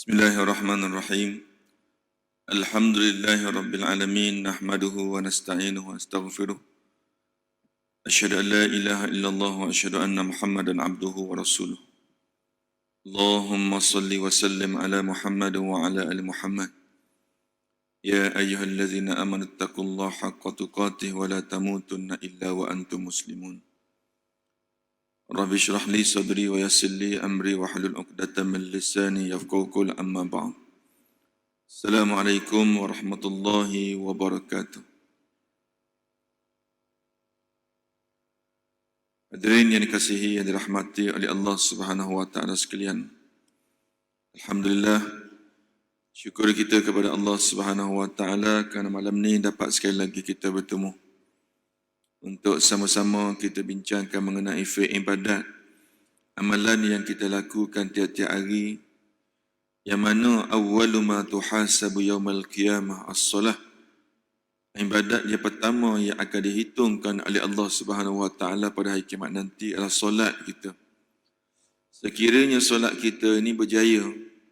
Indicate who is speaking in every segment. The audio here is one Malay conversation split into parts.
Speaker 1: Bismillahirrahmanirrahim. Alhamdulillahi rabbil alamin, nahmaduhu wa nasta'inuhu wa astaghfiruh. Asyhadu an la ilaha illallah wa asyhadu anna Muhammadan abduhu wa rasuluh. Allahumma salli wa sallim ala Muhammad wa ala ali Muhammad. Ya ayyuhallazina amanu taqullaha haqqa tuqatih wa la tamutunna illa wa antum muslimun. Rabbi shrah li sadri wa yassir li amri wa hlul 'uqdatam min lisani yafqahu qawli, amma ba'd. Assalamualaikum warahmatullahi wabarakatuh. Hadirin yang dikasihi, yang dirahmati oleh Allah Subhanahu wa taala sekalian. Alhamdulillah, syukur kita kepada Allah Subhanahu wa taala kerana malam ni dapat sekali lagi kita bertemu untuk sama-sama kita bincangkan mengenai fiqh ibadat, amalan yang kita lakukan tiap-tiap hari, yang mana awwalu ma tuhasabu yaumal qiyamah as-solah. Ibadat yang pertama yang akan dihitungkan oleh Allah Subhanahu wa taala pada hari kiamat nanti adalah solat kita. Sekiranya solat kita ini berjaya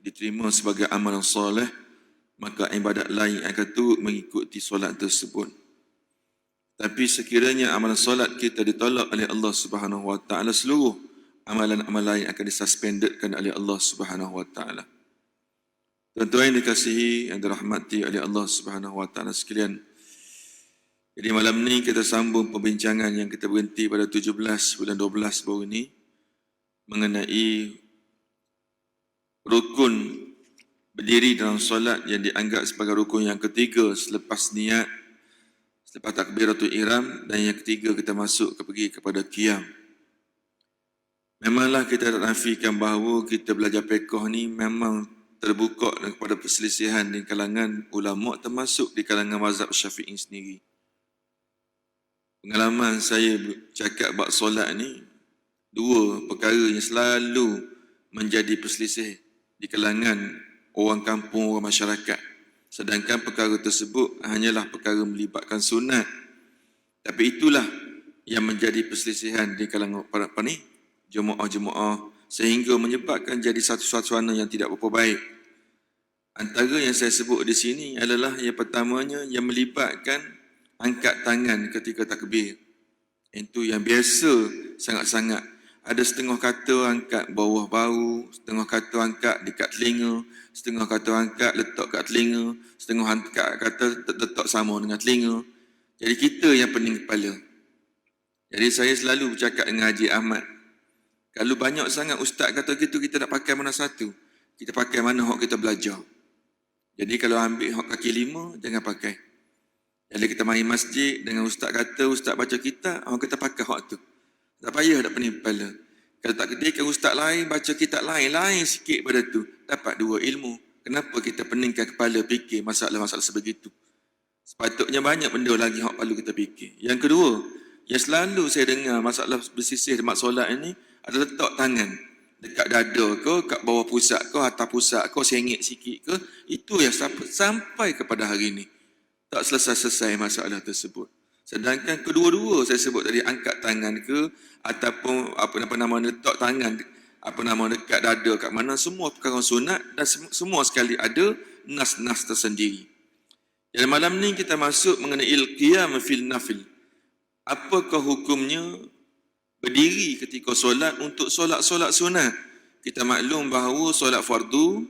Speaker 1: diterima sebagai amalan soleh, maka ibadat lain akan turut mengikuti solat tersebut. Tapi sekiranya amalan solat kita ditolak oleh Allah Subhanahu wa taala, seluruh amalan-amalan lain akan disuspendedkan oleh Allah Subhanahu wa taala. Tuan-tuan yang dikasihi, yang dirahmati oleh Allah Subhanahu wa taala sekalian. Jadi malam ni kita sambung perbincangan yang kita berhenti pada 17 bulan 12 baru ini mengenai rukun berdiri dalam solat yang dianggap sebagai rukun yang ketiga selepas niat, selepas takbiratul ihram, dan yang ketiga kita masuk pergi kepada qiyam. Memanglah kita tak nafikan bahawa kita belajar fiqh ni memang terbuka kepada perselisihan di kalangan ulama, termasuk di kalangan mazhab Syafi'i sendiri. Pengalaman saya cakap bab solat ni, dua perkara yang selalu menjadi perselisih di kalangan orang kampung, orang masyarakat. Sedangkan perkara tersebut hanyalah perkara melibatkan sunat. Tapi itulah yang menjadi perselisihan di kalangan para jemaah-jemaah, sehingga menyebabkan jadi satu suasana yang tidak berapa baik. Antara yang saya sebut di sini adalah yang pertamanya yang melibatkan angkat tangan ketika takbir. Itu yang biasa sangat-sangat. Ada setengah kata angkat bawah bahu, setengah kata angkat dekat telinga, setengah kata angkat letak kat telinga, setengah kata letak sama dengan telinga. Jadi kita yang pening kepala. Jadi saya selalu bercakap dengan Haji Ahmad, kalau banyak sangat ustaz kata gitu, kita nak pakai mana satu? Kita pakai mana hak kita belajar. Jadi kalau ambil hak kaki lima, jangan pakai. Jadi kita main masjid dengan ustaz kata, ustaz baca kitab, kita pakai hak tu. Tak payah nak pening kepala. Kalau tak ketika ustaz lain baca kitab lain sikit pada tu, dapat dua ilmu. Kenapa kita peningkan kepala fikir masalah-masalah sebegitu? Sepatutnya banyak benda lagi yang perlu kita fikir. Yang kedua, yang selalu saya dengar masalah bersisih mak solat ini adalah letak tangan dekat dada ke, kat bawah pusat ke, atas pusat ke, sengit sikit ke. Itu yang sampai kepada hari ini tak selesai-selesai masalah tersebut. Sedangkan kedua-dua saya sebut tadi, angkat tangan ke ataupun apa nama letak tangan dekat dada kat mana, semua perkara sunat dan semua sekali ada nas-nas tersendiri. Jadi malam ni kita masuk mengenai qiyam fil nafil. Apakah hukumnya berdiri ketika solat untuk solat-solat sunat? Kita maklum bahawa solat fardu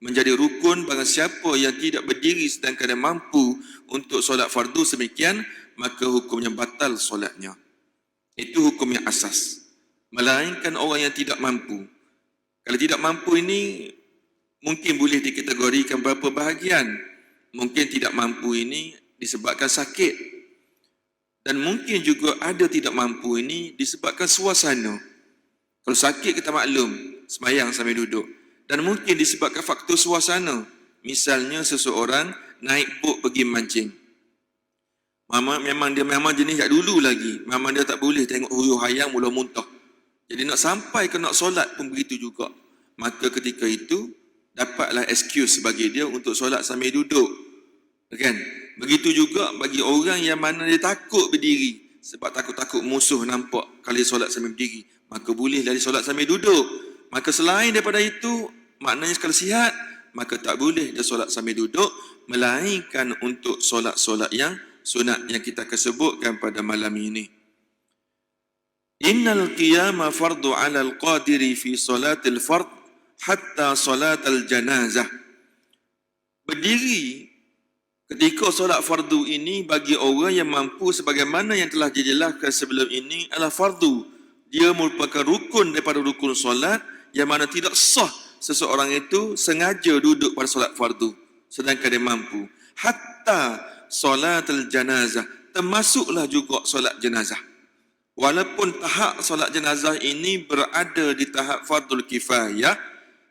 Speaker 1: menjadi rukun bagi siapa yang tidak berdiri sedangkan dia mampu untuk solat fardu semikian, maka hukumnya batal solatnya. Itu hukum yang asas. Melainkan orang yang tidak mampu. Kalau tidak mampu ini mungkin boleh dikategorikan beberapa bahagian. Mungkin tidak mampu ini disebabkan sakit. Dan mungkin juga ada tidak mampu ini disebabkan suasana. Kalau sakit kita maklum, sembahyang sambil duduk. Dan mungkin disebabkan faktor suasana. Misalnya seseorang naik bot pergi mancing. Memang jenis kat dulu lagi. Memang dia tak boleh tengok huyuh hayang mula muntah. Jadi nak sampai ke nak solat pun begitu juga. Maka ketika itu dapatlah excuse bagi dia untuk solat sambil duduk. Kan? Begitu juga bagi orang yang mana dia takut berdiri. Sebab takut-takut musuh nampak kalau dia solat sambil berdiri. Maka boleh dari solat sambil duduk. Maka selain daripada itu, maknanya kalau sihat, maka tak boleh dia solat sambil duduk, melainkan untuk solat-solat yang sunat yang kita akan sebutkan pada malam ini. Innal qiyama fardu 'ala al-qadiri fi salatil fard hatta salatal janazah. Berdiri ketika solat fardu ini bagi orang yang mampu sebagaimana yang telah dijelaskan sebelum ini adalah fardu. Dia merupakan rukun daripada rukun solat yang mana tidak sah seseorang itu sengaja duduk pada solat fardu sedangkan dia mampu. Hatta salatul janazah, termasuklah juga solat jenazah. Walaupun tahap solat jenazah ini berada di tahap fardul kifayah,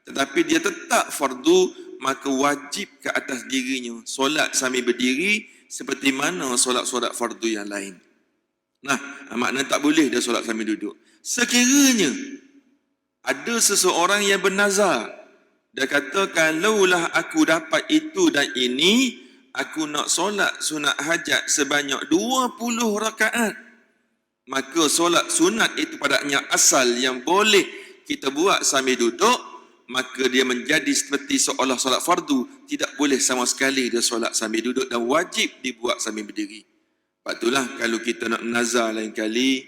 Speaker 1: tetapi dia tetap fardu, maka wajib ke atas dirinya solat sambil berdiri seperti mana solat-solat fardu yang lain. Nah, makna tak boleh dia solat sambil duduk. Sekiranya ada seseorang yang bernazar, dia kata kalaulah aku dapat itu dan ini, aku nak solat sunat hajat sebanyak 20 rakaat. Maka solat sunat itu padanya asal yang boleh kita buat sambil duduk, maka dia menjadi seperti seolah solat fardu. Tidak boleh sama sekali dia solat sambil duduk dan wajib dibuat sambil berdiri. Sebab itulah kalau kita nak menazar lain kali,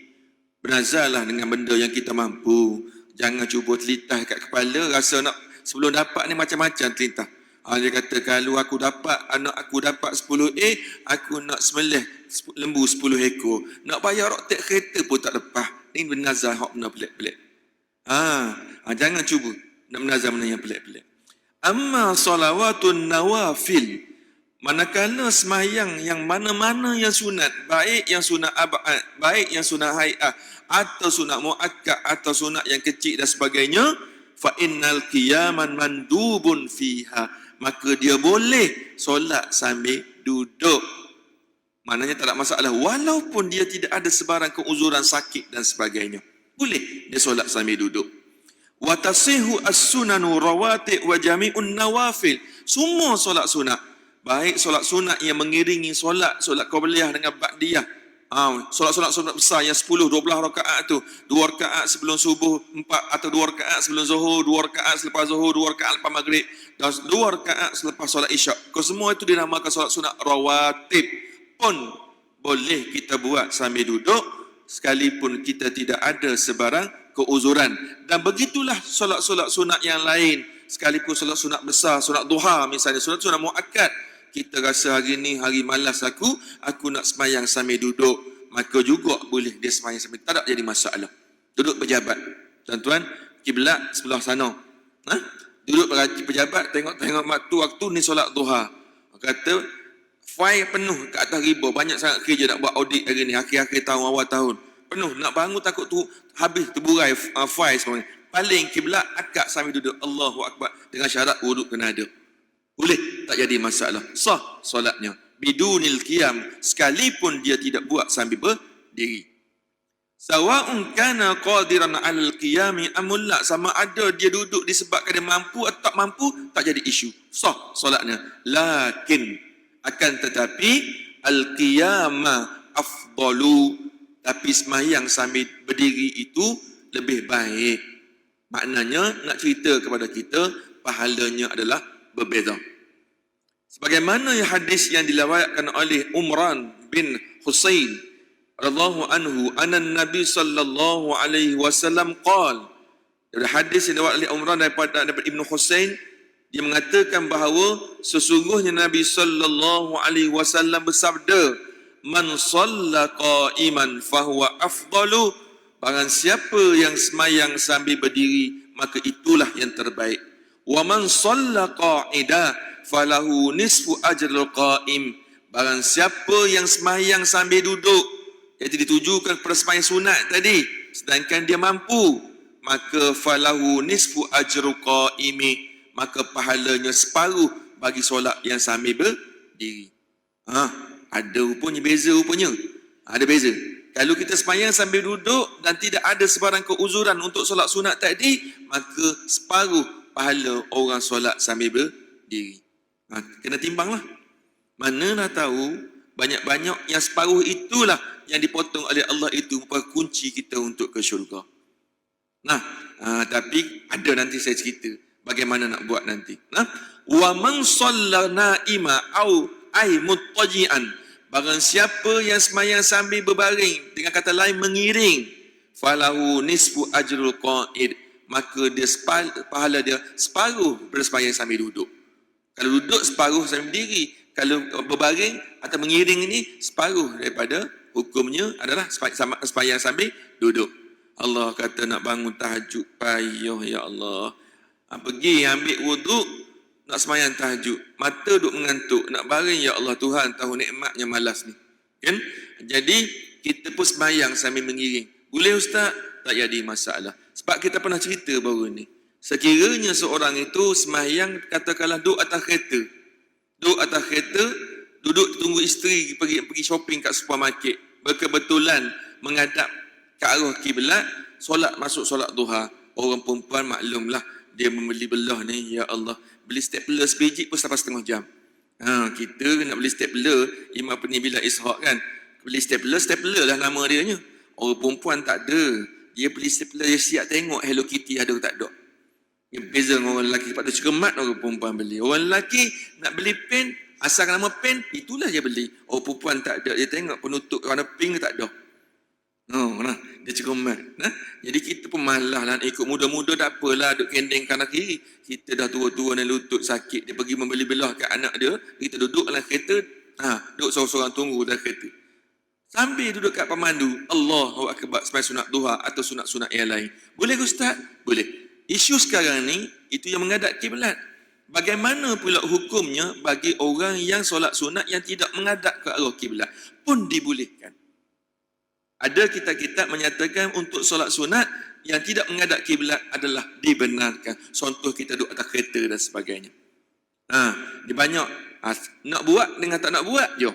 Speaker 1: bernazarlah dengan benda yang kita mampu. Jangan cuba telitah kat kepala, rasa nak sebelum dapat ni macam-macam telitah. Dia kata kalau aku dapat, anak aku dapat 10A, aku nak sembelih lembu 10 ekor. Nak bayar rotek kereta pun tak lepas. Ini bernazar hak benda pelik-pelik. Jangan cuba nak bernazar benda yang pelik-pelik. Amma salawatun nawafil, manakala semayang yang mana-mana yang sunat, baik yang sunat abad, baik yang sunat hai'ah, atau sunat mu'akkad, atau sunat yang kecil dan sebagainya, fa innal qiyaman mandubun fiha, maka dia boleh solat sambil duduk. Maknanya tak ada masalah, walaupun dia tidak ada sebarang keuzuran sakit dan sebagainya, boleh dia solat sambil duduk. Wa tasihu as-sunanu rawatib wa jami'un nawafil, semua solat sunat, baik solat sunat yang mengiringi solat qabliyah dengan ba'diyah, solat-solat sunat besar yang 10-12 rakaat tu, 2 rakaat sebelum subuh, 4 atau 2 rakaat sebelum zuhur, 2 rakaat selepas zuhur, 2 rakaat lepas maghrib, dan 2 rakaat selepas solat isyak. Semua itu dinamakan solat sunat rawatib. Pun boleh kita buat sambil duduk sekalipun kita tidak ada sebarang keuzuran. Dan begitulah solat-solat sunat yang lain, sekalipun solat sunat besar, solat duha misalnya, solat sunat muakkad, kita rasa hari ni hari malas aku nak semayang sambil duduk, maka juga boleh dia semayang sambil, tak ada jadi masalah. Duduk pejabat, tuan-tuan, kiblat sebelah sana, duduk pejabat, tengok waktu ni solat duha, kata file penuh ke atas riba, banyak sangat kerja nak buat audit hari ni, akhir-akhir tahun, awal tahun, penuh, nak bangun takut tu habis terburai file semuanya. Paling kiblat akad sambil duduk, Allahu Akbar, dengan syarat wuduk kena ada. Boleh, tak jadi masalah. Sah solatnya. Bidunil qiyam, sekalipun dia tidak buat sambil berdiri. Sawa'un kana qadiran 'alal qiyami amulla, sama ada dia duduk disebabkan dia mampu atau tak mampu, tak jadi isu. Sah solatnya. Lakin, akan tetapi al-qiyama afdalu, tapi sembahyang sambil berdiri itu lebih baik. Maknanya nak cerita kepada kita, pahalanya adalah berbeza. Sebagaimana hadis yang diriwayatkan oleh Umran bin Husain radhiyallahu anhu, anan Nabi sallallahu alaihi wasallam qala, dari hadis yang diriwayatkan oleh Umran daripada Ibnu Husain, dia mengatakan bahawa sesungguhnya Nabi sallallahu alaihi wasallam bersabda, man shalla qa'iman fahuwa afdalu, barang siapa yang semayang sambil berdiri maka itulah yang terbaik. Wa man shalla qa'ida falahu nisfu ajrul qa'im, barang siapa yang semayang sambil duduk, iaitu ditujukan kepada semayang sunat tadi, sedangkan dia mampu, maka falahu nisfu ajrul qa'imi, maka pahalanya separuh bagi solat yang sambil berdiri. Ada rupanya beza rupanya. Ada beza. Kalau kita semayang sambil duduk dan tidak ada sebarang keuzuran untuk solat sunat tadi, maka separuh pahala orang solat sambil berdiri. Kena timbanglah. Mana nak tahu banyak-banyak yang separuh itulah yang dipotong oleh Allah itu merupakan kunci kita untuk ke syurga. Tapi ada nanti saya cerita bagaimana nak buat nanti. Wa man shalla naima au ay muttaji'an. Barang siapa yang sembahyang sambil berbaring, dengan kata lain mengiring, falahu nisfu ajrul qa'id, maka dia pahala dia separuh daripada sembahyang sambil duduk. Kalau duduk separuh sambil berdiri, kalau berbaring atau mengiring ini separuh daripada hukumnya adalah sembahyang sambil duduk. Allah kata nak bangun tahajud payah ya Allah. Pergi ambil wuduk nak sembahyang tahajud, mata duk mengantuk, nak baring ya Allah, Tuhan tahu nikmatnya malas ni. Kan? Jadi kita pun sembahyang sambil mengiring. Boleh ustaz? Tak jadi masalah. Sebab kita pernah cerita baru ni. Sekiranya seorang itu sembahyang katakanlah duduk atas kereta. Duduk atas kereta, duduk tunggu isteri pergi shopping kat supermarket. Berkebetulan menghadap ke arah kiblat, masuk solat duha. Orang perempuan maklumlah dia membeli belah ni, ya Allah, beli stapler sebiji pun sampai setengah jam. Kita nak beli stapler, Imam Penni Bila Ishaq kan, beli stapler lah nama dia nya. Orang perempuan tak ada, dia beli stapler, dia siap tengok Hello Kitty ada ke tak ada. Yang beza dengan orang lelaki, sebab tu cermat orang perempuan beli. Orang lelaki nak beli pen, asal nama pen, itulah dia beli. Orang perempuan tak ada, dia tengok penutup warna pink tak ada. Dia cermat. Jadi kita pun malah lah ikut muda-muda, tak apalah duk kendeng kanan kiri. Kita dah tua-tua dan lutut sakit, dia pergi membeli belah kat anak dia, kita duduk dalam kereta, duduk seorang-seorang tunggu dalam kereta. Sambil duduk kat pemandu, Allahu Akbar, sembahyang sunat duha atau sunat-sunat yang lain. Boleh ke ustaz? Boleh. Isu sekarang ni, itu yang menghadap kiblat. Bagaimana pula hukumnya bagi orang yang solat sunat yang tidak menghadap ke arah kiblat? Pun dibolehkan. Ada kitab-kitab menyatakan untuk solat sunat yang tidak menghadap kiblat adalah dibenarkan. Contoh kita duduk atas kereta dan sebagainya. Dia banyak. Nak buat dengan tak nak buat je.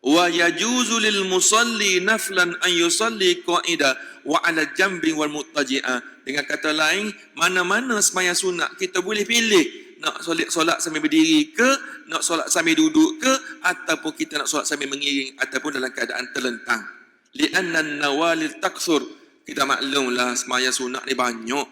Speaker 1: Wa yajuzu lil musalli naflan an yusalli qa'ida wa 'ala jambi wal muttaji'a. Dengan kata lain, mana-mana sembahyang sunat kita boleh pilih. Nak solat sambil berdiri ke, nak solat sambil duduk ke, ataupun kita nak solat sambil mengiring ataupun dalam keadaan terlentang. Li'anna an-nawalil takthur. Kita maklumlah sembahyang sunat ni banyak.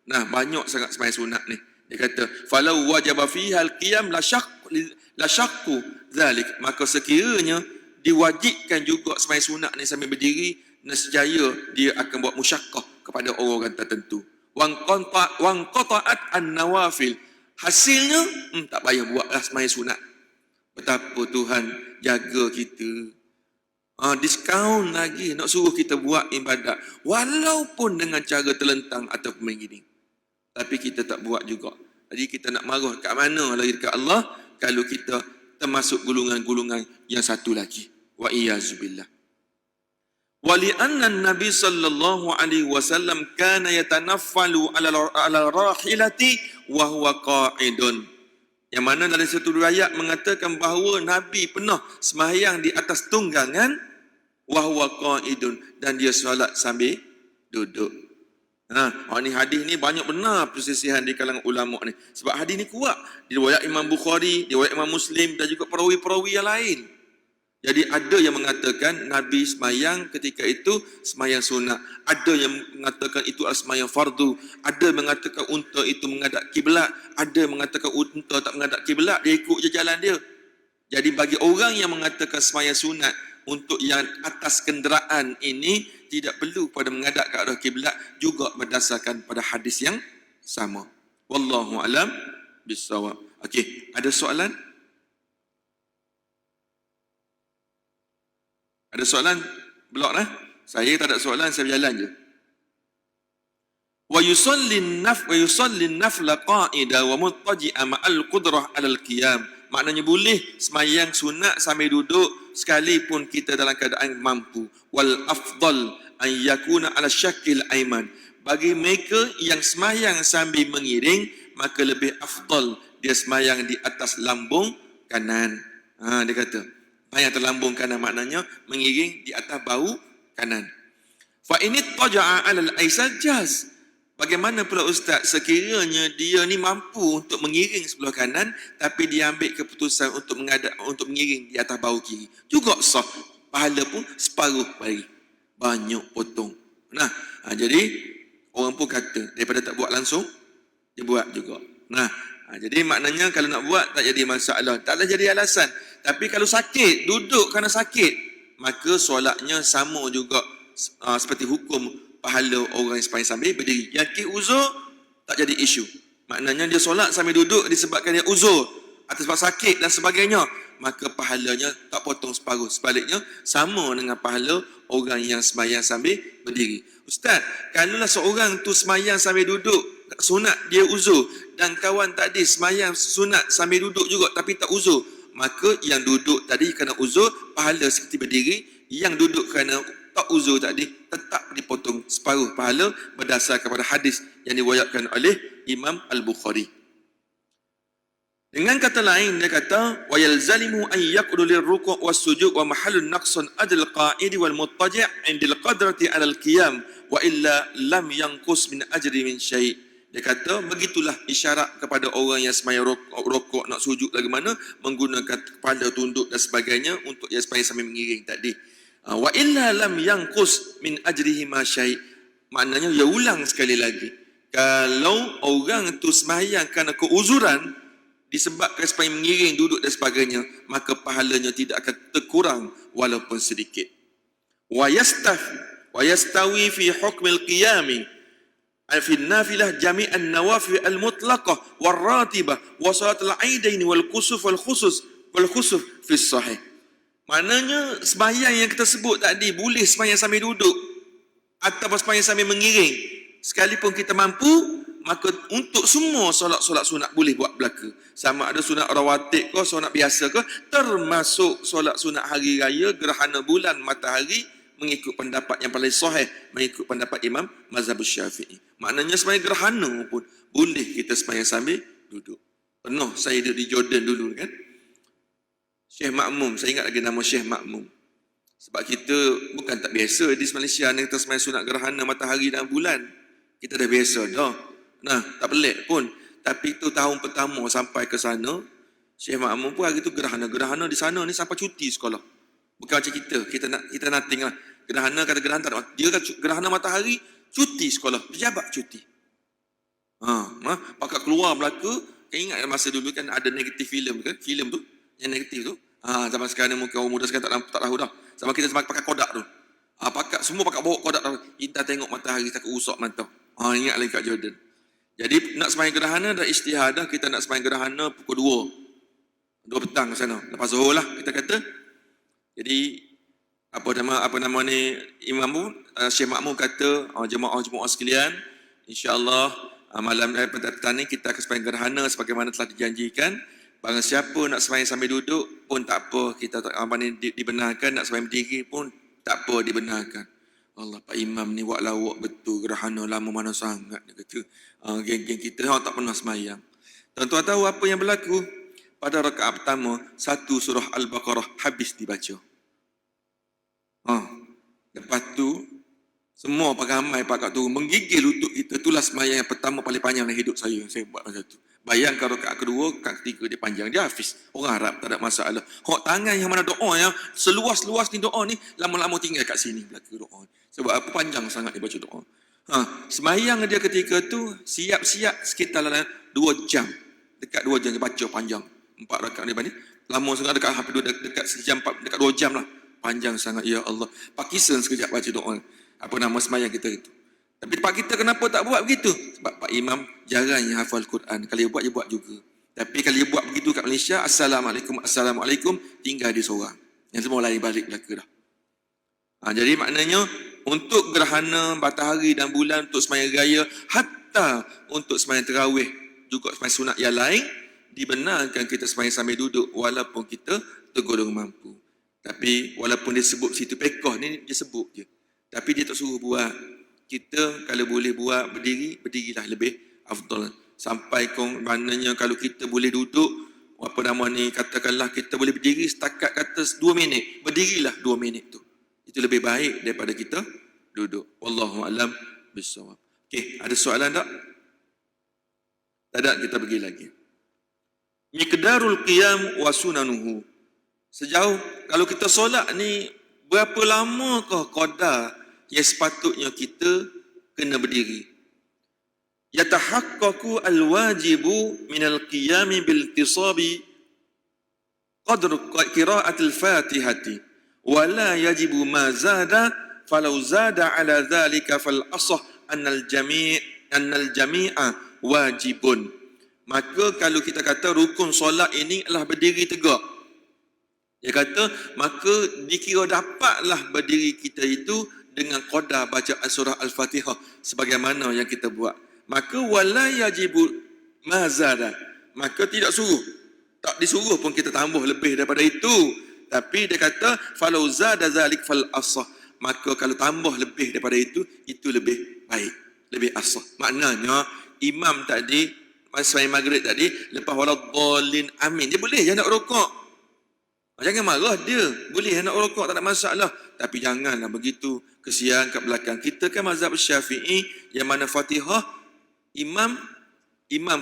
Speaker 1: Banyak sangat sembahyang sunat ni. Dia kata, falau wajaba fiha al-qiyam la syaqqu dzalik. Maka sekiranya diwajibkan juga sembahyang sunat ni sambil berdiri, nescaya dia akan buat musyaqqah kepada orang tertentu. Wan qata'at an-nawafil. Hasilnya tak payah buatlah sembahyang sunat. Betapa Tuhan jaga kita. Diskaun lagi nak suruh kita buat ibadat walaupun dengan cara terlentang atau mengiring. Tapi kita tak buat juga. Jadi kita nak marah kat mana lagi dekat Allah kalau kita termasuk golongan-golongan yang satu lagi. Wa iyazubillah. Wa li'anna an-nabi sallallahu alaihi wasallam kana yatanaffalu ala rahilati wa huwa qa'idun. Yang mana dalam satu riwayat mengatakan bahawa Nabi pernah sembahyang di atas tunggangan wa huwa qa'idun, dan dia solat sambil duduk. Ni hadis ni banyak benar persisihan di kalangan ulama ni. Sebab hadis ni kuat. Diriwayat Imam Bukhari, diriwayat Imam Muslim dan juga perawi-perawi yang lain. Jadi ada yang mengatakan Nabi sembahyang ketika itu sembahyang sunat. Ada yang mengatakan itu adalah sembahyang fardu. Ada yang mengatakan unta itu menghadap kiblat. Ada yang mengatakan unta tak menghadap kiblat, dia ikut je jalan dia. Jadi bagi orang yang mengatakan sembahyang sunat untuk yang atas kenderaan ini tidak perlu pada menghadap ke arah kiblat, juga berdasarkan pada hadis yang sama. Wallahu alam bissawab. Okey, ada soalan? Ada soalan? Blok lah. Saya tak ada soalan, saya berjalan je. Wa yusalli nafla qa'ida wa muttaji'a ma'al qudrah 'alal qiyam. Maknanya boleh sembahyang sunat sambil duduk sekalipun kita dalam keadaan mampu. Wal afdal an yakuna 'ala syakil aiman. Bagi mereka yang sembahyang sambil mengiring, maka lebih afdal dia sembahyang di atas lambung kanan. Dia kata sembahyang atas lambung kanan maknanya mengiring di atas bahu kanan. Fa in ittaja'a 'ala al-aysar jaz. Bagaimana pula ustaz sekiranya dia ni mampu untuk mengiring sebelah kanan tapi dia ambil keputusan untuk mengiring di atas bahu kiri, juga sah. Pahala pun separuh bagi. Banyak potong. Jadi orang pun kata daripada tak buat langsung, dia buat juga. Jadi maknanya kalau nak buat tak jadi masalah, taklah jadi alasan. Tapi kalau sakit, duduk kerana sakit, maka solatnya sama juga seperti hukum pahala orang yang sembahyang sambil berdiri. Yakin uzur tak jadi isu. Maknanya dia solat sambil duduk disebabkan dia uzur atau sebab sakit dan sebagainya, maka pahalanya tak potong separuh. Sebaliknya sama dengan pahala orang yang sembahyang sambil berdiri. Ustaz, kalaulah seorang tu sembahyang sambil duduk sunat dia uzur dan kawan tadi sembahyang sunat sambil duduk juga tapi tak uzur, maka yang duduk tadi kena uzur pahala seperti berdiri, yang duduk kerana tak uzur tadi tetap dipotong separuh pahala berdasar kepada hadis yang diriwayatkan oleh Imam Al-Bukhari. Dengan kata lain dia kata wa yalzalimu an yaqudu lirruku' was-sujud wa mahallun naqsun adl qa'idi wal muttaji' 'inda al-qadrati 'ala al-qiyam wa illa lam yanqus min ajri min syai'. Dia kata begitulah isyarat kepada orang yang sembahyang rokok nak sujud lagi mana menggunakan kepala, tunduk dan sebagainya untuk yang sembahyang sambil mengiring tadi. Wa illa lam yanqus min ajrihi ma syai'. Maknanya dia ulang sekali lagi. Kalau orang tu sembahyang kerana keuzuran disebabkan sembahyang mengiring, duduk dan sebagainya, maka pahalanya tidak akan terkurang walaupun sedikit. Wa yastawi fi hukmil qiyami fi nafilah jami'an nawafil al-mutlaqah war-ratibah wa salatul aidain wal kusuf wal khusuf fi sahih. Maknanya sembahyang yang kita sebut tadi boleh sembahyang sambil duduk atau sembahyang sambil mengiring. Sekalipun kita mampu, maka untuk semua solat-solat sunat boleh buat belaka. Sama ada sunat rawatib ke, sunat biasa ke, termasuk solat sunat hari raya, gerhana bulan, matahari, mengikut pendapat yang paling sahih, mengikut pendapat Imam Mazhab Syafi'i. Maknanya sembahyang gerhana pun boleh kita sembahyang sambil duduk. Pernah saya duduk di Jordan dulu kan. Syekh Makmum, saya ingat lagi nama Syekh Makmum. Sebab kita bukan tak biasa di Malaysia ni kita sembahyang sunat gerhana matahari dan bulan. Kita dah biasa dah. Nah, tak pelik pun. Tapi itu tahun pertama sampai ke sana, Syekh Makmum pun hari tu gerhana di sana ni sampai cuti sekolah. Bukan macam kita nothing lah. Gerhana kata gerhana tak ada. Dia kata gerhana matahari, cuti sekolah. Pejabat cuti. Pakat keluar belaka. Ingat masa dulu kan ada negatif filem kan? Filem tu, yang negatif tu. Zaman sekarang muka orang muda sekarang tak tahu dah. Sama kita pakai kodak tu. Semua pakai bawa kodak tu. Kita tengok matahari takut usok mata. Ingat lagi kat Jordan. Jadi nak sembahyang gerhana dah istihad dah. Kita nak sembahyang gerhana pukul 2 petang sana. Lepas zuhur lah kita kata. Jadi apa nama ni imam pun Syekh Makmum kata jemaah-jemaah sekalian, insya-Allah malam petang ni kita akan sembahyang gerhana sebagaimana telah dijanjikan. Barang siapa nak sembahyang sambil duduk pun tak apa, kita tak dibenarkan. Nak sembahyang berdiri pun tak apa, dibenarkan. Allah, Pak Imam ni buat lawak betul, gerhana lama mana sangat dia kata. Geng-geng kita tak pernah sembahyang. Tuan-tuan tahu apa yang berlaku? Pada rakaat pertama, 1 surah Al-Baqarah habis dibaca. Lepas tu semua ramai pakat tu menggigil lutut kita. Itulah sembahyang yang pertama paling panjang dalam hidup saya buat masa tu. Bayangkan rakaat kedua, rakaat ketiga dia panjang, dia hafiz. Orang Arab tak ada masalah. Hak tangan yang mana doa yang seluas-luas ni doa ni lama-lama tinggal kat sini belaka doa. Sebab apa panjang sangat dia baca doa. Sembahyang dia ketika tu siap-siap sekitar 2 jam. Dekat 2 jam dia baca panjang. 4 rakaat ni bani. Lama sangat dekat hampir dekat sejam 4 dekat 2 jam lah. Panjang sangat, ya Allah. Pakistan sekejap baca doa. Apa nama sembahyang kita itu. Tapi Pak kita kenapa tak buat begitu? Sebab Pak Imam jarang yang hafal Quran. Kalau dia buat juga. Tapi kalau dia buat begitu kat Malaysia, Assalamualaikum, tinggal dia seorang. Yang semua lari balik belaka dah. Jadi maknanya, untuk gerhana matahari dan bulan, untuk sembahyang raya, hatta untuk sembahyang tarawih, juga sembahyang sunat yang lain, dibenarkan kita sembahyang sambil duduk walaupun kita tergolong mampu. Tapi walaupun dia sebut situ pekoh ni, dia sebut je. Tapi dia tak suruh buat. Kita kalau boleh buat berdiri, berdirilah lebih afdal. Sampai maknanya kalau kita boleh duduk, katakanlah kita boleh berdiri setakat kata 2 minit. Berdirilah 2 minit tu. Itu lebih baik daripada kita duduk. Wallahu a'lam bissawab. Okey, ada soalan tak? Tak ada, kita pergi lagi. Miqdarul qiyam wa sunanuhu. Sejauh kalau kita solat ni berapa lamakah qadar yang sepatutnya kita kena berdiri? yatahaqqaqu al-wajibu min al-qiyami bil tisabi qadr qira'atil fatihati wa la yajibu ma zada falau zada ala dhalika fal asah annal jami'a wajibun. Maka kalau kita kata rukun solat ini adalah berdiri tegak, dia kata maka dikira dapatlah berdiri kita itu dengan qadar bacaan surah Al-Fatihah sebagaimana yang kita buat. Maka wala yajibu ma zada, maka tidak suruh, tak disuruh pun kita tambah lebih daripada itu. Tapi dia kata falau zada zalik fal asah, maka kalau tambah lebih daripada itu lebih baik, lebih asah. Maknanya imam tadi masa maghrib tadi lepas waladhdallin amin, dia boleh je nak rukuk. Jangan marah dia, boleh nak rukuk, tak ada masalah. Tapi janganlah begitu, kesian kat belakang. Kita kan mazhab Syafi'i yang mana Fatihah imam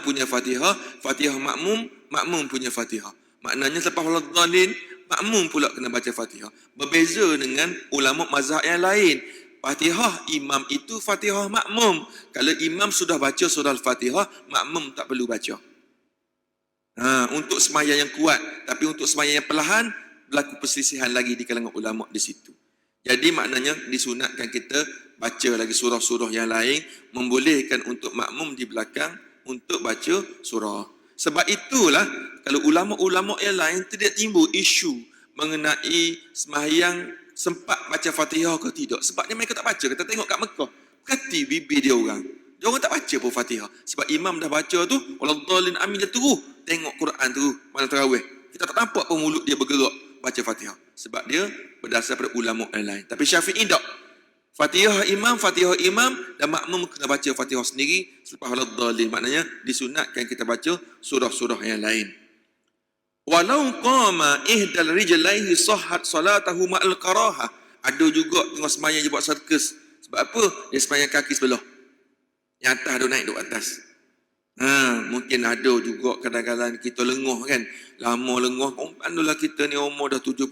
Speaker 1: punya Fatihah, Fatihah makmum punya Fatihah. Maknanya selepas waladhdallin makmum pula kena baca Fatihah. Berbeza dengan ulama mazhab yang lain. Fatihah imam itu Fatihah makmum. Kalau imam sudah baca surah Al-Fatihah, makmum tak perlu baca. Untuk sembahyang yang kuat, tapi untuk sembahyang yang perlahan berlaku perselisihan lagi di kalangan ulama di situ. Jadi maknanya disunatkan kita baca lagi surah-surah yang lain, membolehkan untuk makmum di belakang untuk baca surah. Sebab itulah kalau ulama-ulama yang lain tidak timbul isu mengenai sembahyang sempat baca Fatihah ke tidak. Sebabnya mereka tak baca. Kita tengok kat Mekah, kati bibir dia orang. Dia orang tak baca pun Fatihah. Sebab imam dah baca tu, waladhdallin amin, dia terus tengok Quran tu malam tarawih. Kita tak nampak pun mulut dia bergerak baca Fatihah. Sebab dia berdasar pada ulama yang lain. Tapi Syafi'i tak. Fatihah imam dan makmum kena baca Fatihah sendiri selepas waladhdallin. Maknanya disunatkan kita baca surah-surah yang lain. Walau qama ihdal rijlaihi sahhat salatahu ma'al karahah. Ada juga tengok sembahyang je buat sirkus. Sebab apa? Dia sembahyang kaki sebelah. Yang atas ada naik duduk atas. Mungkin ada juga kadang-kadang kita lenguh kan. Lama lenguh. Anulah kita ni umur dah 70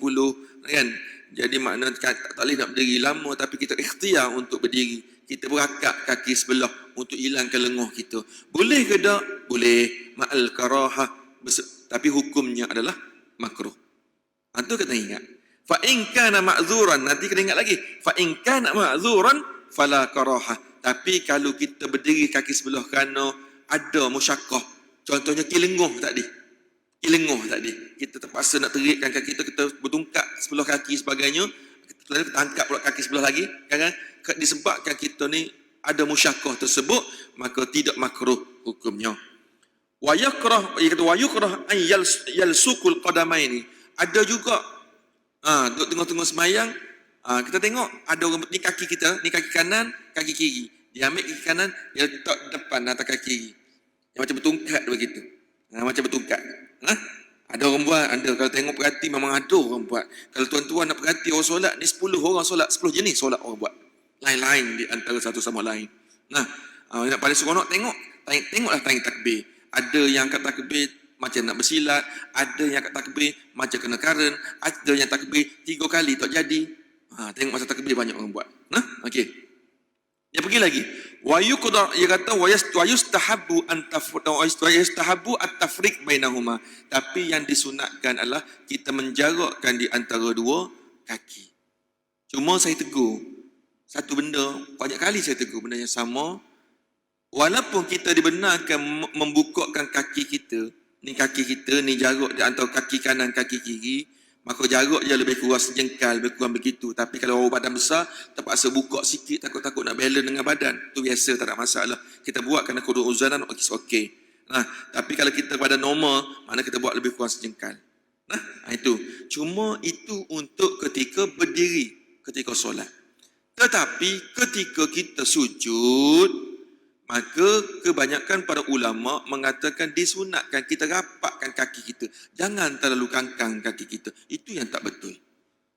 Speaker 1: kan. Jadi makna tak boleh nak berdiri lama, tapi kita ikhtiar untuk berdiri. Kita berakak kaki sebelah untuk hilangkan lenguh kita. Boleh ke tak? Boleh. Ma'al karahah. Tapi hukumnya adalah makruh. Itu kena ingat. Fa in kana ma'dzuran, nanti kena ingat lagi. Fa in kana ma'dzuran fala karahah. Tapi kalau kita berdiri kaki sebelah kerana ada musyaqqah, contohnya kilenguh tadi. Kita terpaksa nak terikkan kaki kita bertungkak sebelah kaki sebagainya, kita angkat pula kaki sebelah lagi, kan? Disebabkan kita ni ada musyaqqah tersebut, maka tidak makruh hukumnya. Wa yakrah, ia kata wa yukrah an yalsuqul qadamaini. Ada juga duk tengok-tengok sembahyang, kita tengok ada orang ni kaki kita, ni kaki kanan, kaki kiri. Dia ambil kaki kanan, dia letak depan atas kaki kiri. Yang macam bertungkat begitu. Macam bertungkat. Ada orang buat, ada. Kalau tengok perhati memang ada orang buat. Kalau tuan-tuan nak perhati orang solat, ni 10 orang solat, 10 jenis solat orang buat. Lain-lain di antara satu sama lain. Nak pada seronok tengoklah tayang takbir. Ada yang kat takbir macam nak bersilat, ada yang kat takbir macam kena karen, ada yang takbir 3 kali tak jadi. Tengok masa takbir banyak orang buat. Okey. Dia pergi lagi. Wa yuqdar, dia kata wa yustahabbu at-tafriq bainahuma. Tapi yang disunatkan adalah kita menjarakkan di antara dua kaki. Cuma saya tegur satu benda, banyak kali saya tegur benda yang sama. Walaupun kita dibenarkan membukakan kaki kita, ni jarak di antara kaki kanan kaki kiri, maka jarak dia lebih kurang sejengkal, lebih kurang begitu. Tapi kalau orang badan besar, terpaksa buka sikit, takut-takut nak balance dengan badan. Itu biasa, tak ada masalah. Kita buat kerana kudu uzanan, okey. Tapi kalau kita pada normal, mana kita buat lebih kurang sejengkal. Itu. Cuma itu untuk ketika berdiri, ketika solat. Tetapi ketika kita sujud, maka kebanyakan para ulama mengatakan disunatkan kita rapatkan kaki kita. Jangan terlalu kangkang kaki kita. Itu yang tak betul.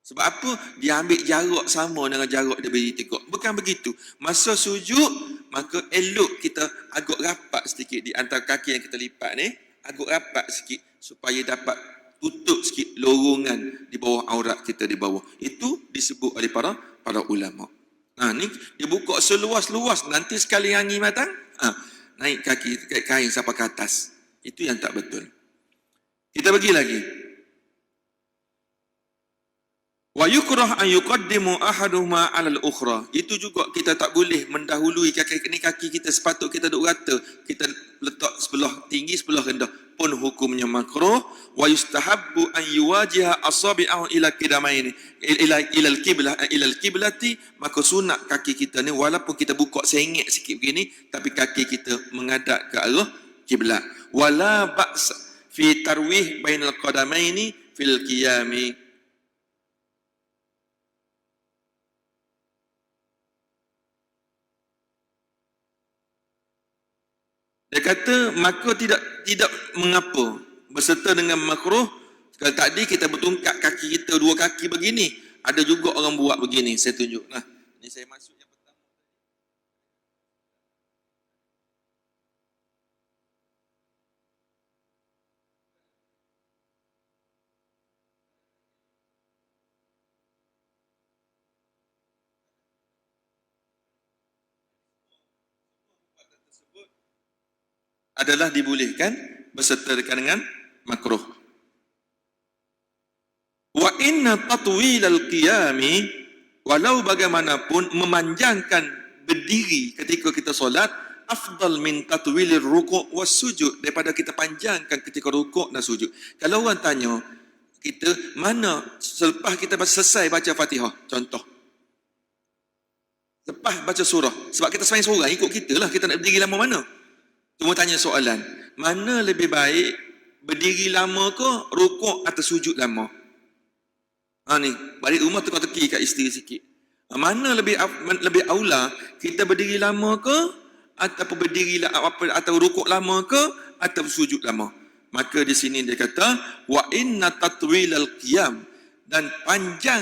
Speaker 1: Sebab apa? Dia ambil jarak sama dengan jarak dia berdiri tegak. Bukan begitu. Masa sujud, maka elok kita agak rapat sedikit di antara kaki yang kita lipat ni. Agak rapat sikit supaya dapat tutup sikit lorongan di bawah aurat kita di bawah. Itu disebut oleh para ulama. Ni dia buka seluas-luas, nanti sekali angin datang, naik kaki kain sampai ke atas. Itu yang tak betul. Kita bagi lagi. Wa yukrah an yuqaddimu ahaduhuma 'ala al-ukhra. Itu juga kita tak boleh mendahului kaki kita sepatut kita duduk rata, kita letak sebelah tinggi sebelah rendah, pun hukumnya makruh. Wa yustahabbu an yuwajiha asabi'ahu ila qidamaini ila al-qiblati. Maka sunat kaki kita ni walaupun kita buka sengit sikit begini, tapi kaki kita menghadap ke arah kiblat. Wala ba's fi tarwih bainal qadamaini fil qiyami. Dia kata maka tidak mengapa berserta dengan makruh. Kalau tadi kita bertungkat kaki kita dua kaki begini, ada juga orang buat begini. Saya tunjuk. Nah, ini saya masuk yang pertama. Adalah dibolehkan berserta dengan makruh. Wa inna tatwil al-qiyami, walau bagaimanapun memanjangkan berdiri ketika kita solat afdal min tatwil ar-ruku' was sujud, daripada kita panjangkan ketika rukuk dan sujud. Kalau orang tanya kita mana selepas kita selesai baca Fatihah, contoh lepas baca surah, sebab kita sembahyang seorang ikut kita lah, kita nak berdiri lama mana. Cuma tanya soalan, mana lebih baik berdiri lama ke rukuk atau sujud lama? Ni, balik rumah teka-teki kat isteri sikit. Mana lebih aula, kita berdiri lama ke ataupun berdiri atau rukuk lama ke atau sujud lama? Maka di sini dia kata wa inna tatwilal qiyam, dan panjang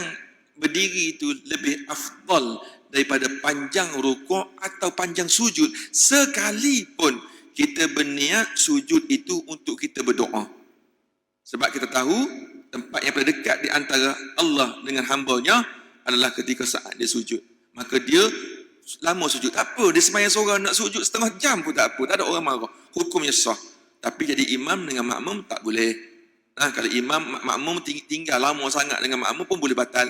Speaker 1: berdiri itu lebih afdal daripada panjang rukuk atau panjang sujud, sekalipun kita berniat sujud itu untuk kita berdoa. Sebab kita tahu tempat yang paling dekat di antara Allah dengan hamba-Nya adalah ketika saat dia sujud. Maka dia lama sujud. Tak apa, dia sembahyang seorang nak sujud setengah jam pun tak apa. Tak ada orang marah. Hukumnya sah. Tapi jadi imam dengan makmum tak boleh. Kalau imam makmum tinggal lama sangat dengan makmum pun boleh batal.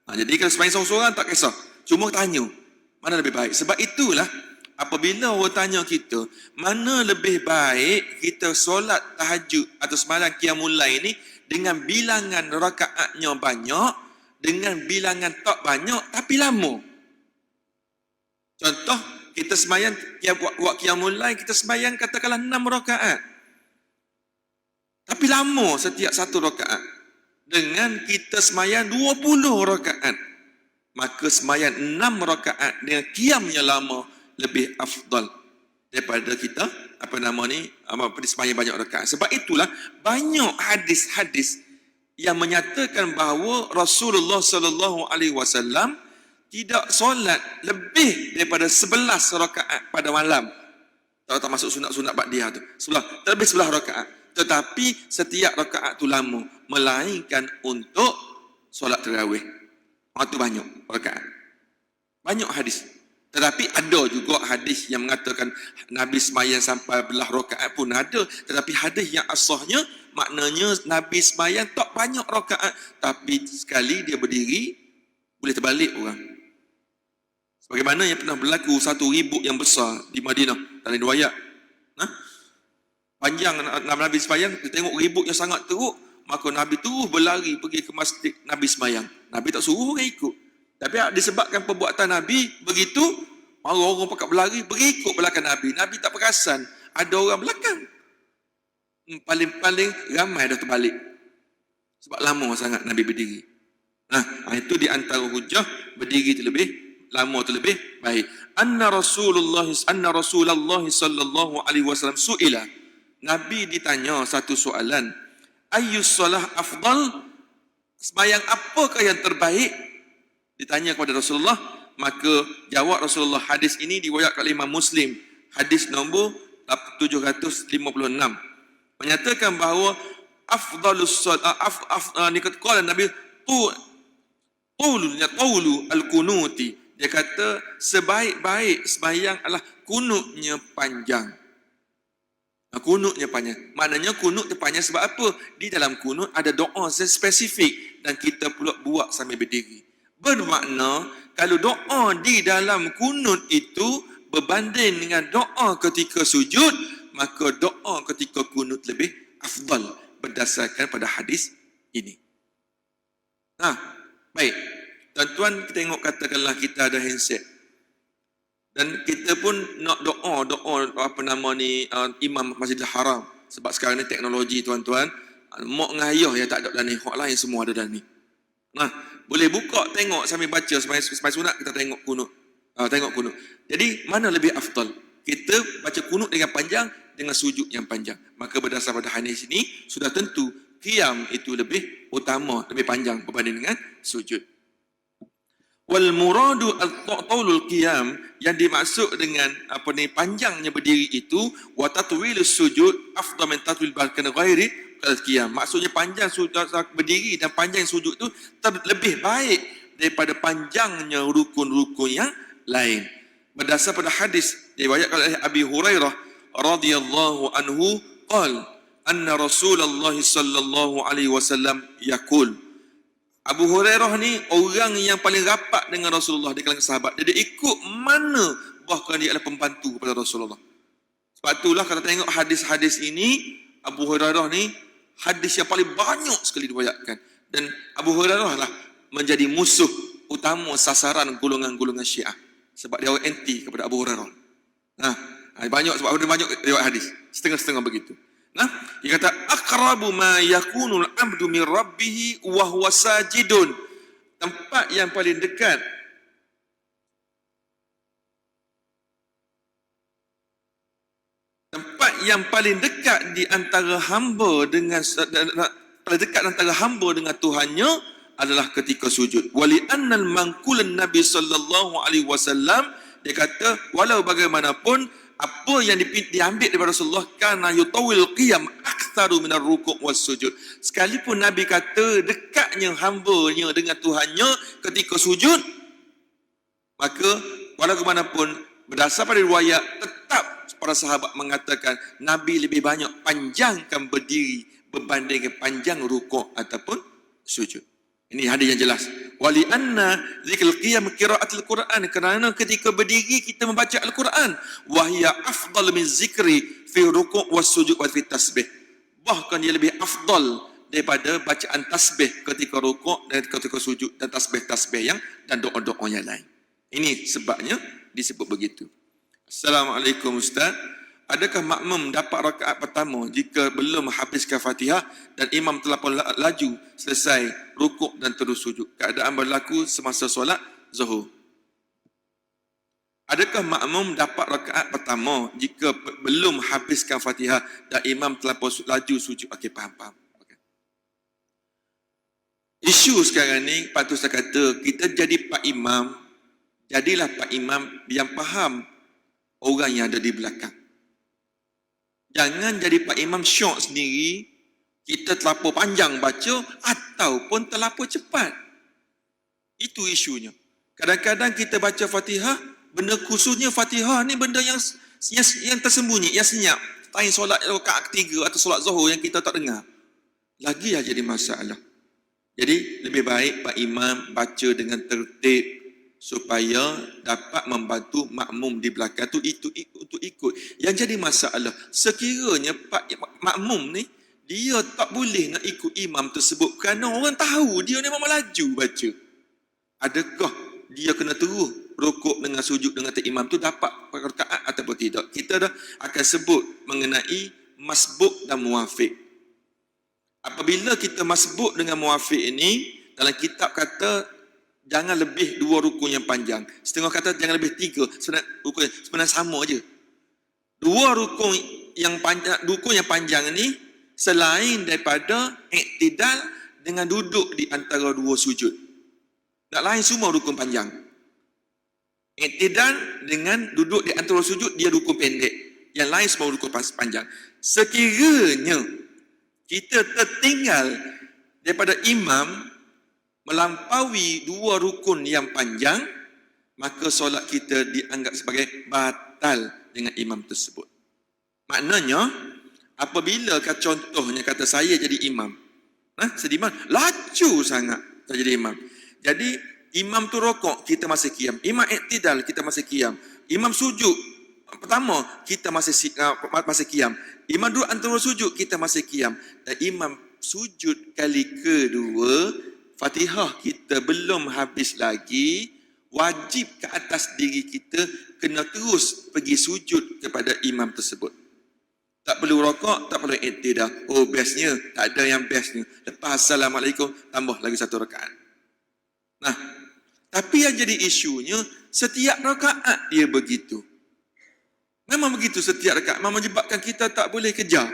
Speaker 1: Jadi kalau sembahyang seorang tak kisah. Cuma tanya, mana lebih baik? Sebab itulah apabila orang tanya kita, mana lebih baik kita solat tahajud atau sembahyang qiyamul lail ni dengan bilangan rakaatnya banyak, dengan bilangan tak banyak tapi lama. Contoh, kita sembahyang buat qiyamul lail, kita sembahyang katakanlah 6 rakaat. Tapi lama setiap satu rakaat. Dengan kita sembahyang 20 rakaat. Maka sembahyang 6 rakaat dengan qiyamnya lama lebih afdal daripada kita sembahyang banyak rakaat. Sebab itulah banyak hadis-hadis yang menyatakan bahawa Rasulullah sallallahu alaihi wasallam tidak solat lebih daripada 11 rakaat pada malam. Tak masuk sunat-sunat ba'diyah tu. Terlebih 11 rakaat. Tetapi setiap rakaat tu lama, melainkan untuk solat tarawih. Itu banyak rakaat. Banyak hadis. Tetapi ada juga hadis yang mengatakan Nabi sembahyang sampai belah rakaat pun ada. Tetapi hadis yang asahnya maknanya Nabi sembahyang tak banyak rakaat, tapi sekali dia berdiri boleh terbalik orang. Sebagaimana yang pernah berlaku satu ribut yang besar di Madinah dalam riwayat. Panjang Nabi sembahyang, dia tengok ribut yang sangat teruk, maka Nabi terus berlari pergi ke masjid Nabi sembahyang. Nabi tak suruh orang ikut. Tapi disebabkan perbuatan Nabi begitu, orang pakat berlari berikut belakang Nabi. Nabi tak perasan ada orang belakang. Paling-paling ramai dah terbalik. Sebab lama sangat Nabi berdiri. Itu di antara hujah berdiri itu lebih lama, itu lebih baik. Anna Rasulullah sallallahu alaihi wasallam su'ila. Nabi ditanya satu soalan. Ayyus salah afdal? Sembahyang apakah yang terbaik? Ditanya kepada Rasulullah, maka jawab Rasulullah. Hadis ini diriwayatkan oleh Imam Muslim, hadis nombor 756, menyatakan bahawa afdalus qala Nabi tulu al-kunuti, Dia kata sebaik-baik sembahyang adalah kunutnya panjang. Kunutnya panjang. Maknanya kunut dia panjang sebab apa? Di dalam kunut ada doa spesifik dan kita pula buat sambil berdiri. Bermakna kalau doa di dalam kunut itu berbanding dengan doa ketika sujud, maka doa ketika kunut lebih afdal berdasarkan pada hadis ini. Baik. Tuan-tuan tengok katakanlah kita ada handset. Dan kita pun nak doa Imam Masjidil Haram. Sebab sekarang ni teknologi tuan-tuan, mak dengan ayah yang tak ada dalam ni, hak lain semua ada dalam ni. Boleh buka tengok sambil baca semai sunat, kita tengok kunut. Tengok kunut. Jadi mana lebih afdal? Kita baca kunut dengan panjang dengan sujud yang panjang. Maka berdasarkan pada hadis ini sudah tentu qiyam itu lebih utama, lebih panjang berbanding dengan sujud. Wal muradu al-taulul qiyam, yang dimaksud dengan panjangnya berdiri itu wa tatwilus sujud afdal min tatwil balkan ghairi al-qiyam. Maksudnya panjang sujud berdiri dan panjang sujud itu lebih baik daripada panjangnya rukun-rukun yang lain. Berdasar pada hadis diriwayatkan oleh Abi Hurairah radhiyallahu anhu qala anna Rasulullah sallallahu alaihi wasallam yaqul. Abu Hurairah ni orang yang paling rapat dengan Rasulullah di kalangan sahabat. Dia ikut mana, bahkan dia adalah pembantu kepada Rasulullah. Sebab itulah kalau tengok hadis-hadis ini, Abu Hurairah ni hadis yang paling banyak sekali diriwayatkan. Dan Abu Hurairah lah menjadi musuh utama sasaran golongan-golongan Syiah. Sebab dia orang anti kepada Abu Hurairah. Banyak sebab dia banyak riwayat hadis. Setengah-setengah begitu. Dia kata aqrabu ma yakunul abdu min rabbih wa huwa sajidun. Tempat yang paling dekat di antara hamba dengan paling dekat antara hamba dengan Tuhannya adalah ketika sujud. Wali annal manqulan Nabi sallallahu alaihi wasallam, dia kata walau bagaimanapun apa yang diambil daripada Rasulullah kana yutawil qiyam aktsaru minar ruku' was sujud. Sekalipun Nabi kata dekatnya hamba-Nya dengan Tuhannya ketika sujud, maka walau bagaimanapun berdasar pada riwayat tetap para sahabat mengatakan Nabi lebih banyak panjangkan berdiri berbanding panjang rukuk ataupun sujud. Ini hadis yang jelas. Wali anna zikrul qiyam qiraatul Quran, kerana ketika berdiri kita membaca Al-Quran. Wa hiya afdal min zikri fi ruku' was sujud wa fi tasbih. Bahkan dia lebih afdal daripada bacaan tasbih ketika rukuk dan ketika sujud dan tasbih-tasbih yang dan doa-doa yang lain. Ini sebabnya disebut begitu. Assalamualaikum Ustaz. Adakah makmum dapat rakaat pertama jika belum habiskan Fatihah dan imam telah pun laju selesai rukuk dan terus sujud? Keadaan berlaku semasa solat Zuhur. Adakah makmum dapat rakaat pertama jika belum habiskan Fatihah dan imam telah pun laju sujud? Okey, faham. Okay. Isu sekarang ni patut saya kata kita jadi pak imam, jadilah pak imam yang faham orang yang ada di belakang. Jangan jadi pak imam syok sendiri, kita terlampau panjang baca ataupun terlampau cepat. Itu isunya. Kadang-kadang kita baca Fatihah, benda khususnya Fatihah ni benda yang tersembunyi, yang senyap. Lain solat rakaat ketiga atau solat Zuhur yang kita tak dengar. Lagi aja jadi masalah. Jadi lebih baik pak imam baca dengan tertib supaya dapat membantu makmum di belakang tu untuk ikut. Yang jadi masalah, sekiranya pak makmum ni dia tak boleh nak ikut imam tersebut kerana orang tahu dia ni memang laju baca. Adakah dia kena terus rukuk dengan sujud dengan imam tu dapat rakaat ataupun tidak? Kita dah akan sebut mengenai masbuk dan muwafiq. Apabila kita masbuk dengan muwafiq ini, dalam kitab kata jangan lebih 2 rukun yang panjang. Setengah kata jangan lebih 3. Sebenarnya sama aja. 2 rukun yang panjang ni selain daripada iktidal dengan duduk di antara 2 sujud. Tak lain semua rukun panjang. Iktidal dengan duduk di antara sujud dia rukun pendek. Yang lain semua rukun panjang. Sekiranya kita tertinggal daripada imam melampaui 2 rukun yang panjang, maka solat kita dianggap sebagai batal dengan imam tersebut. Maknanya, apabila contohnya kata saya jadi imam, sediman, laju sangat tak jadi imam. Jadi, imam tu rokok, kita masih qiyam. Imam iktidal, kita masih qiyam. Imam sujud, pertama, kita masih qiyam. Imam duduk antara sujud, kita masih qiyam. Dan imam sujud kali kedua, Fatihah kita belum habis lagi, wajib ke atas diri kita kena terus pergi sujud kepada imam tersebut. Tak perlu rokok, tak perlu iktidal. Oh, bestnya, tak ada yang bestnya. Lepas Assalamualaikum, tambah lagi satu rakaat. Nah, tapi yang jadi isunya, setiap rakaat dia begitu. Memang begitu setiap rakaat. Memang menyebabkan kita tak boleh kejar.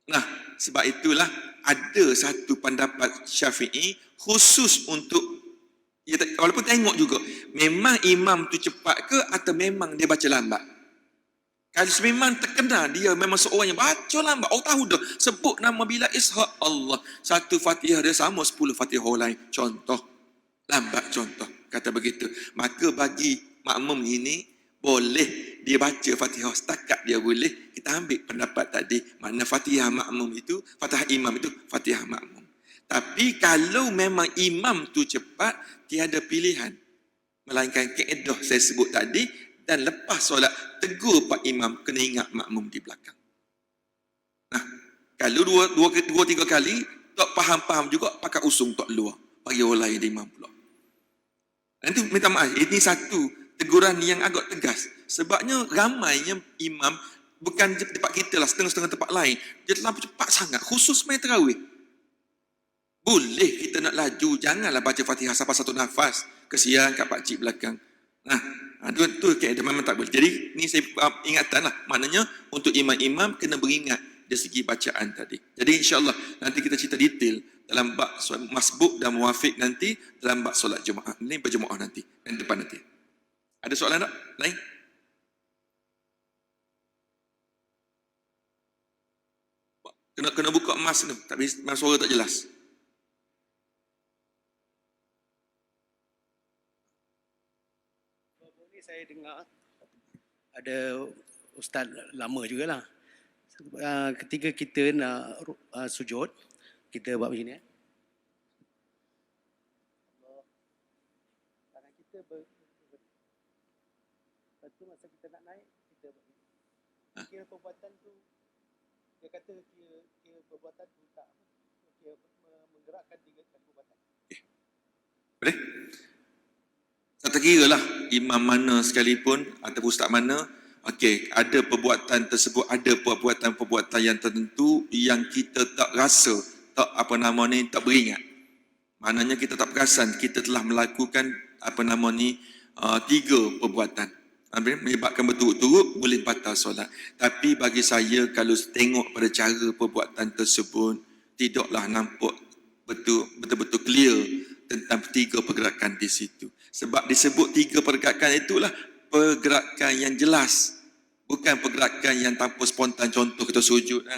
Speaker 1: Nah, sebab itulah ada satu pendapat Syafi'i khusus untuk, walaupun tengok juga, memang imam tu cepat ke atau memang dia baca lambat. Kalau memang terkenal dia memang seorang yang baca lambat, orang tahu dah, sebut nama bila Ishaq Allah, satu Fatihah dia sama 10 Fatihah lain, contoh lambat, contoh kata begitu, maka bagi makmum ini boleh dia baca Fatihah setakat dia boleh. Kita ambil pendapat tadi, makna Fatihah makmum itu, Fatihah imam itu Fatihah makmum. Tapi kalau memang imam tu cepat, tiada pilihan melainkan kaedah saya sebut tadi, dan lepas solat tegur pak imam, kena ingat makmum di belakang. Nah, kalau dua tiga kali tak faham juga, pakai usung tak luar, bagi orang lain di imam pula. Nanti minta maaf, ini satu teguran yang agak tegas. Sebabnya ramainya imam, bukan tempat kita lah, setengah-setengah tempat lain, dia terlalu cepat sangat, khusus main tarawih. Boleh kita nak laju, janganlah baca Fatihah sampai satu nafas, kesian kat pakcik belakang. Nah, tu kaedah memang tak boleh. Jadi ni saya ingatan lah, maknanya untuk imam-imam kena beringat dari segi bacaan tadi. Jadi insya-Allah nanti kita cerita detail dalam bab masbuk dan muwafiq nanti, dalam bab solat Jumaat. Ini berjemaah nanti, dan depan nanti. Ada soalan tak? Lain? Kena buka emas tu, tapi suara tak jelas.
Speaker 2: Saya dengar ada ustaz lama jugalah. Ketika kita nak sujud, kita buat begini. Tangan kita lepas tu masa kita nak naik, kita buat begini. Kira perbuatan tu, dia kata kira perbuatan tu tak kira menggerakkan 3 kali perbuatan.
Speaker 1: Boleh? Tak terkira lah imam mana sekalipun ataupun ustaz mana, okey, ada perbuatan tersebut, ada perbuatan-perbuatan yang tertentu yang kita tak rasa, tak tak beringat. Maknanya kita tak perasan kita telah melakukan 3 perbuatan. Menyebabkan berturut-turut boleh batal solat. Tapi bagi saya, kalau tengok pada cara perbuatan tersebut, tidaklah nampak betul-betul clear tentang 3 pergerakan di situ. Sebab disebut 3 pergerakan itulah pergerakan yang jelas, bukan pergerakan yang tanpa spontan. Contoh kita sujud.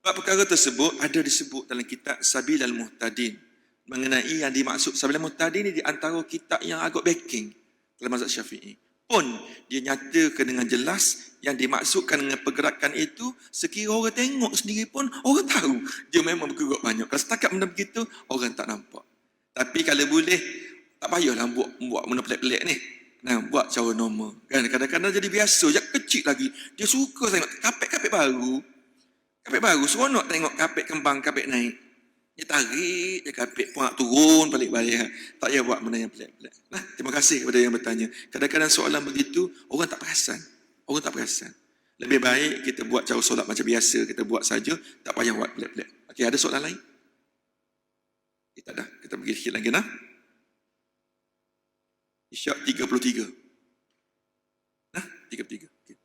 Speaker 1: Sebab perkara tersebut ada disebut dalam kitab Sabilal Muhtadin, mengenai yang dimaksud Sabilal Muhtadin ini di antara kitab yang agak backing dalam mazhab Syafi'i. Pun dia nyatakan dengan jelas yang dimaksudkan dengan pergerakan itu, sekira orang tengok sendiri pun orang tahu dia memang bergerak banyak. Kalau setakat benda begitu, orang tak nampak. Tapi kalau boleh, tak payahlah buat benda pelik-pelik ni. Nah, buat cara normal. Kan kadang-kadang jadi biasa, jak kecil lagi. Dia suka tengok kapek-kapek baru. Kapek baru, seronok tengok kapek kembang, kapek naik. Dia tarik, dia kapit, puak turun balik-balik. Tak payah buat benda yang pelik-pelik. Nah, terima kasih kepada yang bertanya. Kadang-kadang soalan begitu, orang tak perasan. Orang tak perasan. Lebih baik kita buat cara solat macam biasa, kita buat saja, tak payah buat pelik-pelik. Okey, ada soalan lain? Tak ada. Kita pergi sikit lagi nah. Isyak 33. Nah, 33. Okay.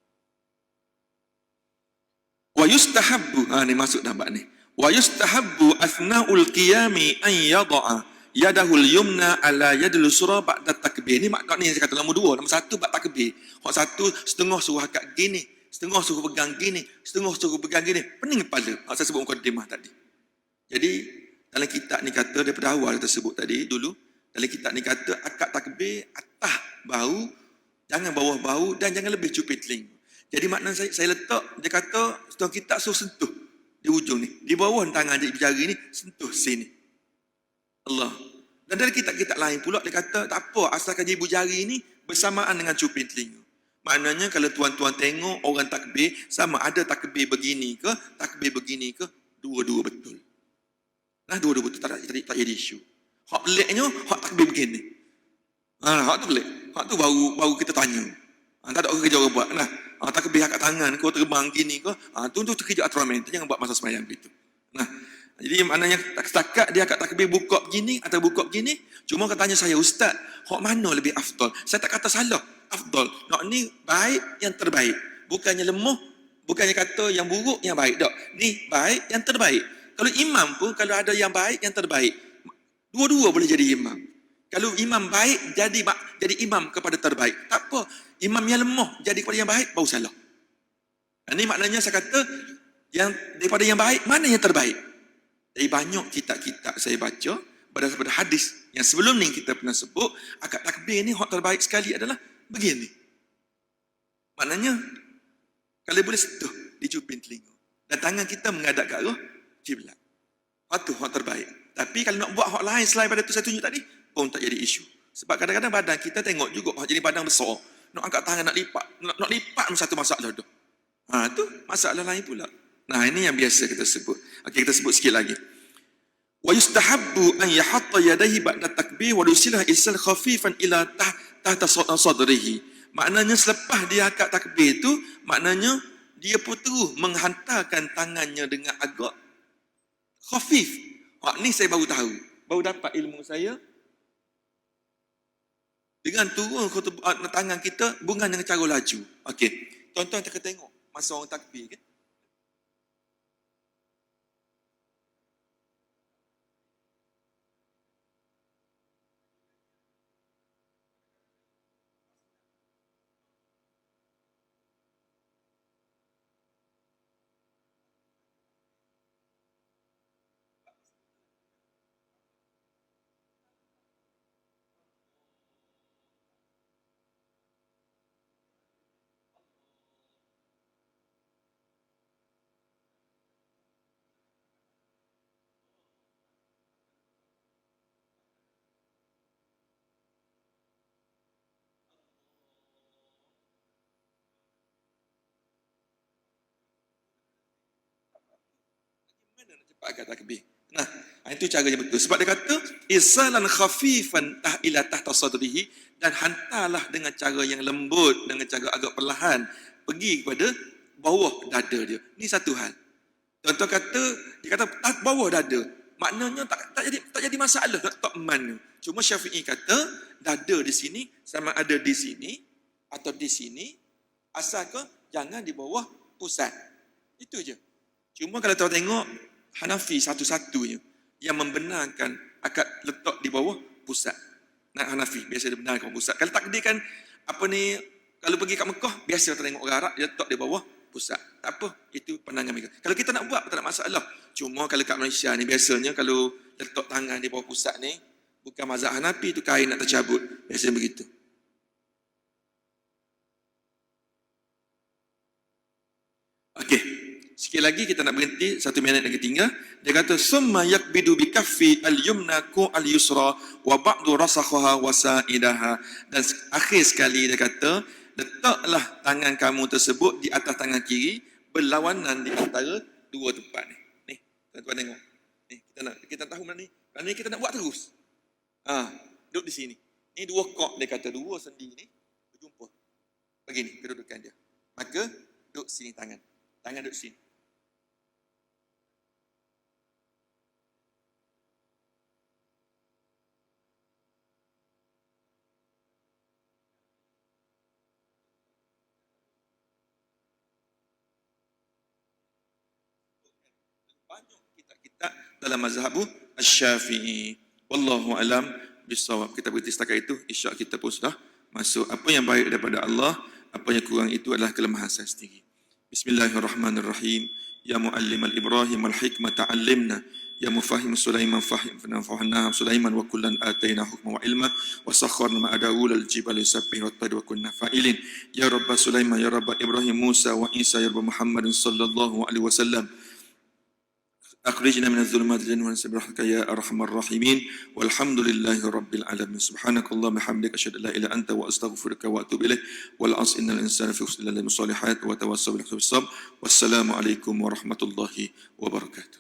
Speaker 1: Wa yustahabbu, ni masuk dah bab ni. Wa yustahabbu athna'ul qiyami an yada'a yadahul yumna ala yadil yusra ba'da takbir. Ni makna ni saya kata nombor 2. Nombor 1 bab takbir. Hak 1 setengah suruh akak gini, setengah suruh pegang gini, setengah suruh pegang gini. Pening kepala. Hak saya sebut mukadimah tadi. Jadi dalam kitab ni kata daripada awal kita sebut tadi dulu, dalam kitab ni kata akad takbir atas bau, jangan bawah bau dan jangan lebih cupit telinga. Jadi makna saya letak, dia kata setengah kitab suruh sentuh di ujung ni. Di bawah tangan jari ni sentuh sini. Allah. Dan dari kitab-kitab lain pula dia kata tak apa asalkan ibu jari ni bersamaan dengan cupit telinga. Maknanya kalau tuan-tuan tengok orang takbir sama ada takbir begini ke, takbir begini ke, dua-dua betul. Nah, dua-dua betul tak jadi isu. Hak peliknya hak takbir begini. Hak tu pelik. Hak tu baru kita tanya. Tak ada orang kerja orang buat. Nah, takbir angkat tangan kau terbang gini ke, tu kerja aturan mental, jangan buat masa sembahyang begitu. Nah, jadi maknanya setakat dia angkat takbir buka begini atau buka begini, cuma katanya saya ustaz, hak mana lebih afdal? Saya tak kata salah, afdal. Nak ni baik yang terbaik. Bukannya lemah, bukannya kata yang buruk yang baik. Tak. Ni baik yang terbaik. Kalau imam pun kalau ada yang baik yang terbaik, dua-dua boleh jadi imam. Kalau imam baik jadi imam kepada terbaik. Tak apa. Imam yang lemah jadi kepada yang baik baru salah. Ini maknanya saya kata yang daripada yang baik mana yang terbaik? Dari banyak kitab-kitab saya baca berdasarkan hadis yang sebelum ni kita pernah sebut, akad takbir ni hak terbaik sekali adalah begini. Maknanya kalau boleh sentuh dicupin telinga dan tangan kita menghadap ke arah kiblat. Hak tu hak terbaik. Tapi kalau nak buat hak lain selain pada tu saya tunjuk tadi pun tak jadi isu. Sebab kadang-kadang badan kita tengok juga hak jadi badan besar. Nak angkat tangan nak lipat. Nak lipat satu masalah tu. Tu masalah lain pula. Nah, ini yang biasa kita sebut. Okey, kita sebut sikit lagi. Wa yustahabbu an yahatta yadayhi ba'da takbir wa yusilah isal khafifan ila tahta sadrihi. Maknanya selepas dia akad takbir tu, maknanya dia pun terus menghantarkan tangannya dengan agak khafif. Ni saya baru tahu. Baru dapat ilmu saya. Dengan turun tangan kita bukan dengan cara laju. Okey. Tuan-tuan kita tengok masa orang takbir kan. Mana nak cepat akad takbir? Nah, itu cara yang betul. Sebab dia kata isalan khafifan ila tahta sadrihi, dan hantarlah dengan cara yang lembut, dengan cara agak perlahan pergi kepada bawah dada dia. Ni satu hal. Tuan-tuan kata dia kata bawah dada. Maknanya tak jadi masalah letak mana. Cuma Syafi'i kata dada di sini sama ada di sini atau di sini, asalkan jangan di bawah pusat. Itu je. Cuma kalau tuan tengok Hanafi satu-satunya yang membenarkan akad letak di bawah pusat. Nah, Hanafi biasa dia benarkan pusat. Kalau takdir kan kalau pergi kat Mekah biasa tengok orang Arab dia letak di bawah pusat. Tak apa, itu pandangan mereka. Kalau kita nak buat tak ada masalah. Cuma kalau kat Malaysia ni biasanya kalau letak tangan di bawah pusat ni bukan mazhab Hanafi, itu kain nak tercabut. Biasanya begitu. Okey. Sikit lagi kita nak berhenti, 1 minit lagi tinggal. Dia kata summa yakbidu bi kaffi al-yumna ku al-yusra wa ba'du rasakhaha wa sa'idaha. Dan akhir sekali dia kata letaklah tangan kamu tersebut di atas tangan kiri berlawanan di antara dua tempat ni. Ni, tuan-tuan tengok. Ni. Kita tahu mana ni. Kerana kita nak buat terus. Duduk di sini. Ni dua kok, dia kata dua sendi ni berjumpa. Begini kedudukan dia. Maka duduk sini tangan. Tangan duduk sini. Banyak kitab-kitab dalam mazhab Asy-Syafi'i. Wallahu alam bisawab. Kita berhenti setakat itu, insya-Allah kita pun sudah masuk. Apa yang baik daripada Allah, apa yang kurang itu adalah kelemahan saya sendiri. Bismillahirrahmanirrahim. Ya muallimal Ibrahim al hikmata 'allimna. Ya mufahhim Sulaiman fahim fanafahna Sulaiman wa kullan atayna hukma wa ilma wa sakharna ma'a Daud al-jibala yusabbihuna wa kunna fa'ilin. Ya rabb Sulaiman ya rabb Ibrahim Musa wa Isa ya rabb Muhammadin sallallahu alaihi wasallam. أخرجنا من الظلمات الجنة ونسأل برحمتك يا أرحم الراحمين والحمد لله رب العالمين سبحانك اللهم وبحمدك أشهد أن لا إله إلا أنت وأستغفرك وأتوب إليك والعصر إن الإنسان في خسر إلا الصالحات وتواصوا بالحق والصبر والسلام عليكم ورحمة الله وبركاته.